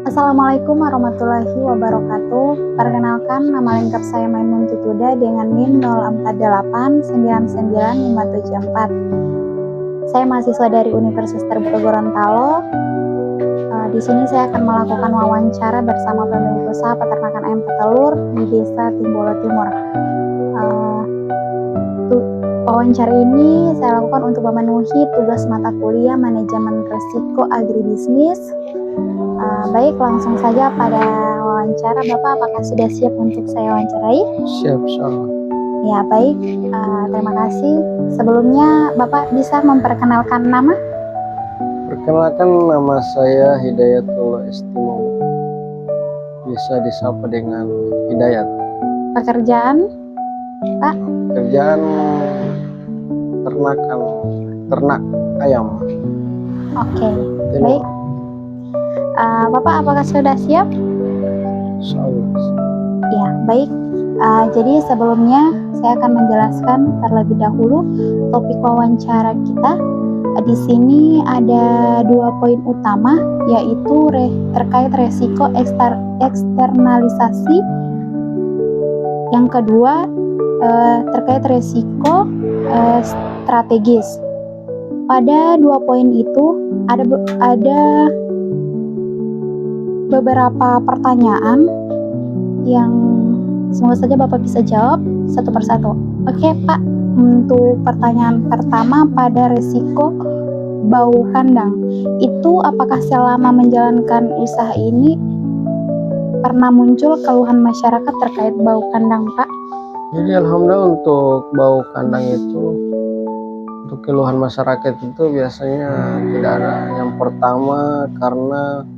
Assalamualaikum warahmatullahi wabarakatuh. Perkenalkan, nama lengkap saya Maimun Tutuda dengan NIM 04899574. Saya mahasiswa dari Universitas Terbuka Gorontalo. Di sini saya akan melakukan wawancara bersama pemilik usaha peternakan ayam petelur di Desa Timbolo Timur. Wawancara ini saya lakukan untuk memenuhi tugas mata kuliah Manajemen Risiko Agribisnis. Baik, langsung saja pada wawancara. Bapak, apakah sudah siap untuk saya wawancarai? Siap, insyaallah. Ya, baik. Terima kasih. Sebelumnya, Bapak bisa memperkenalkan nama? Perkenalkan, nama saya Hidayatullah Estimum. Bisa disapa dengan Hidayat. Pekerjaan, Pak? Kerjaan ternak ayam. Oke, baik. Bapak, apakah sudah siap? Insyaallah. Ya, baik. Jadi sebelumnya saya akan menjelaskan terlebih dahulu topik wawancara kita. Di sini ada 2 poin utama, yaitu terkait resiko eksternalisasi. Yang kedua terkait resiko strategis. Pada 2 poin itu ada beberapa pertanyaan yang semoga saja Bapak bisa jawab satu persatu. Oke, Pak. Untuk pertanyaan pertama, pada resiko bau kandang, itu apakah selama menjalankan usaha ini pernah muncul keluhan masyarakat terkait bau kandang, Pak? Jadi alhamdulillah untuk bau kandang itu, untuk keluhan masyarakat itu biasanya tidak ada. Yang pertama karena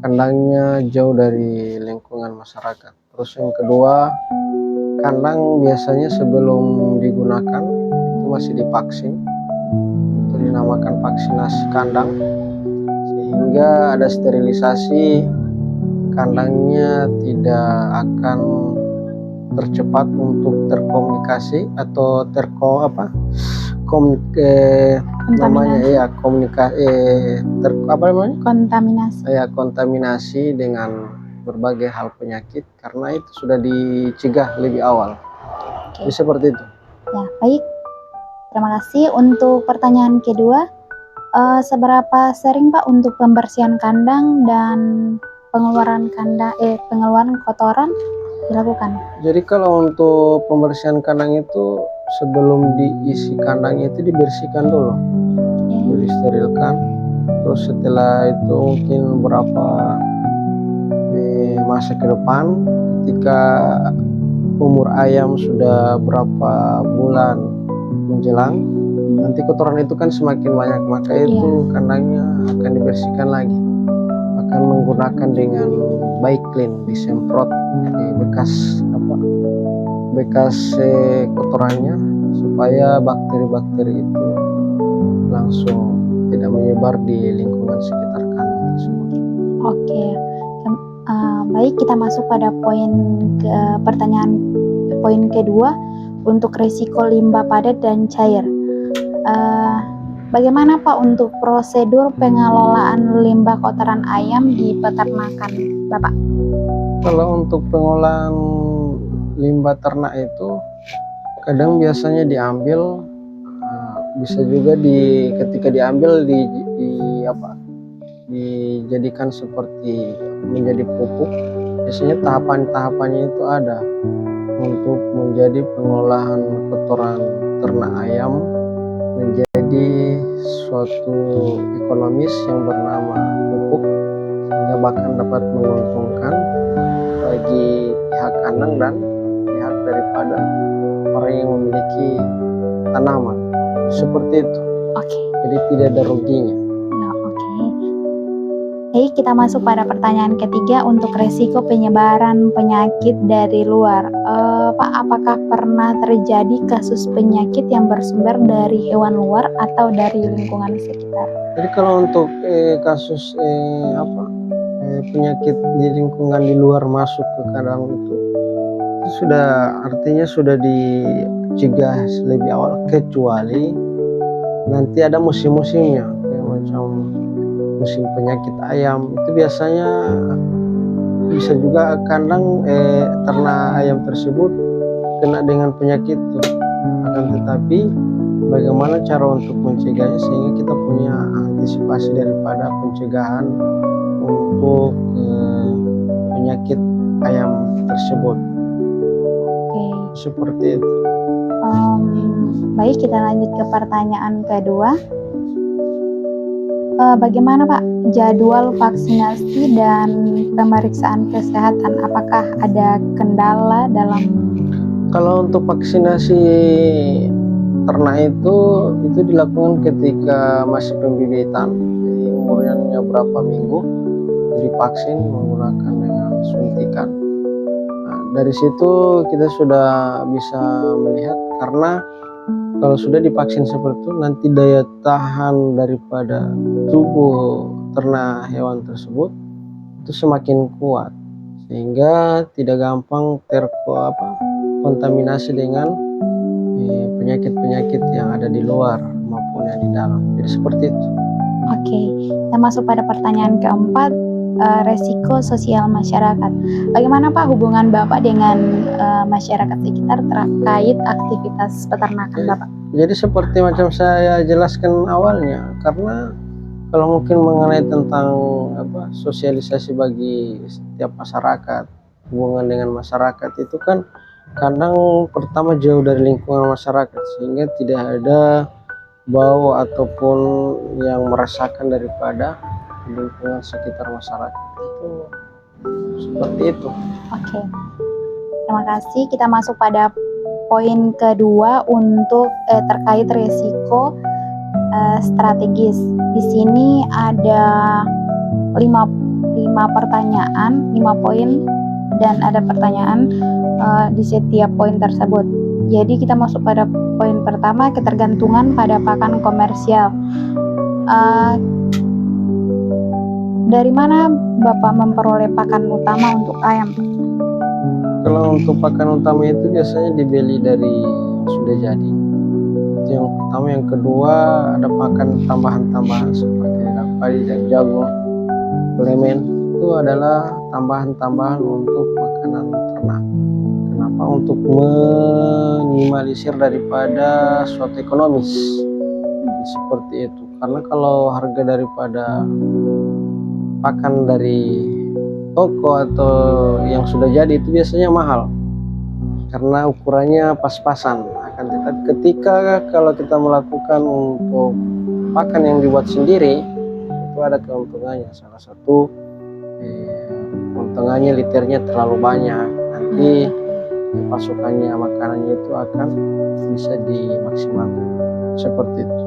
kandangnya jauh dari lingkungan masyarakat. Terus yang kedua, kandang biasanya sebelum digunakan itu masih divaksin, itu dinamakan vaksinasi kandang, sehingga ada sterilisasi. Kandangnya tidak akan tercepat untuk terkomunikasi atau kontaminasi dengan berbagai hal penyakit, karena itu sudah dicegah lebih awal. Jadi seperti itu. Ya, baik. Terima kasih. Untuk pertanyaan kedua, seberapa sering Pak untuk pembersihan kandang dan pengeluaran kotoran dilakukan? Jadi kalau untuk pembersihan kandang itu sebelum diisi kandangnya itu dibersihkan dulu, disterilkan. Terus setelah itu mungkin berapa masa ke depan, ketika umur ayam sudah berapa bulan menjelang, nanti kotoran itu kan semakin banyak, maka itu kandangnya akan dibersihkan lagi, akan menggunakan dengan Baiklin, disemprot bekas kotorannya supaya bakteri-bakteri itu langsung tidak menyebar di lingkungan sekitar kandang tersebut. Oke. Baik, kita masuk pada pertanyaan poin kedua, untuk risiko limbah padat dan cair. Bagaimana Pak untuk prosedur pengelolaan limbah kotoran ayam di peternakan, Bapak? Kalau untuk pengolahan limbah ternak itu kadang biasanya diambil, bisa juga ketika diambil dijadikan seperti menjadi pupuk. Biasanya tahapannya itu ada untuk menjadi pengolahan kotoran ternak ayam menjadi suatu ekonomis yang bernama pupuk, sehingga bahkan dapat menguntungkan bagi pihak kandang dan pihak daripada orang yang memiliki tanaman. Seperti itu. Jadi tidak ada ruginya. Baik, kita masuk pada pertanyaan ketiga, untuk resiko penyebaran penyakit dari luar. Pak, apakah pernah terjadi kasus penyakit yang bersumber dari hewan luar atau dari lingkungan sekitar? Jadi kalau untuk kasus penyakit di lingkungan di luar masuk ke kandang itu artinya sudah dicegah lebih awal, kecuali nanti ada musim-musimnya, kayak macam musim penyakit ayam itu biasanya bisa juga kandang ternak ayam tersebut kena dengan penyakit itu. Akan tetapi bagaimana cara untuk mencegahnya sehingga kita punya antisipasi daripada pencegahan untuk penyakit ayam tersebut. Oke. Seperti itu. Baik, kita lanjut ke pertanyaan kedua. Bagaimana Pak jadwal vaksinasi dan pemeriksaan kesehatan? Apakah ada kendala dalam? Kalau untuk vaksinasi ternak itu dilakukan ketika masih pembibitan, jadi umurnya berapa minggu divaksin menggunakan dengan suntikan. Nah, dari situ kita sudah bisa melihat, karena kalau sudah divaksin seperti itu nanti daya tahan daripada tubuh ternak hewan tersebut itu semakin kuat sehingga tidak gampang kontaminasi dengan penyakit-penyakit yang ada di luar maupun yang di dalam. Jadi seperti itu. Oke, kita masuk pada pertanyaan keempat, resiko sosial masyarakat. Bagaimana Pak hubungan Bapak dengan masyarakat sekitar terkait aktivitas peternakan Bapak? Jadi seperti macam saya jelaskan awalnya, karena kalau mungkin mengenai tentang sosialisasi bagi setiap masyarakat, hubungan dengan masyarakat itu kan kadang pertama jauh dari lingkungan masyarakat sehingga tidak ada bau ataupun yang merasakan daripada lingkungan sekitar masyarakat itu seperti itu. Oke, terima kasih. Kita masuk pada poin kedua untuk terkait risiko strategis. Di sini ada 5 pertanyaan, 5 poin, dan ada pertanyaan di setiap poin tersebut. Jadi kita masuk pada poin pertama, ketergantungan pada pakan komersial. Dari mana Bapak memperoleh pakan utama untuk ayam? Kalau untuk pakan utama itu biasanya dibeli dari yang sudah jadi. Itu yang pertama. Yang kedua ada pakan tambahan-tambahan seperti padi dan jagung, lemen. Itu adalah tambahan-tambahan untuk makanan ternak. Kenapa? Untuk meminimalisir daripada suatu ekonomis. Seperti itu. Karena kalau harga daripada pakan dari toko atau yang sudah jadi itu biasanya mahal karena ukurannya pas-pasan. Akan tetapi ketika kalau kita melakukan untuk pakan yang dibuat sendiri itu ada keuntungannya. Salah satu keuntungannya liternya terlalu banyak, nanti pasukannya makanannya itu akan bisa dimaksimalkan seperti itu.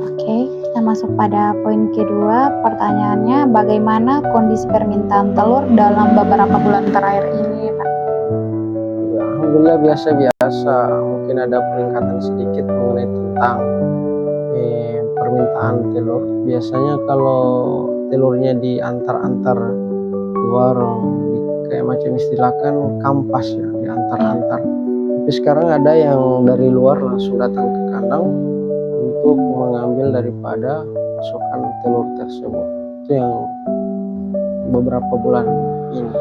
Oke, kita masuk pada poin kedua. Pertanyaannya, bagaimana kondisi permintaan telur dalam beberapa bulan terakhir ini, Pak? Ya, alhamdulillah biasa-biasa. Mungkin ada peningkatan sedikit mengenai tentang permintaan telur. Biasanya kalau telurnya diantar-antar di warung, kayak macam istilahkan kampas ya, diantar-antar. Tapi sekarang ada yang dari luar langsung datang ke kandang untuk mengambil daripada pasokan telur tersebut. Itu yang beberapa bulan ini.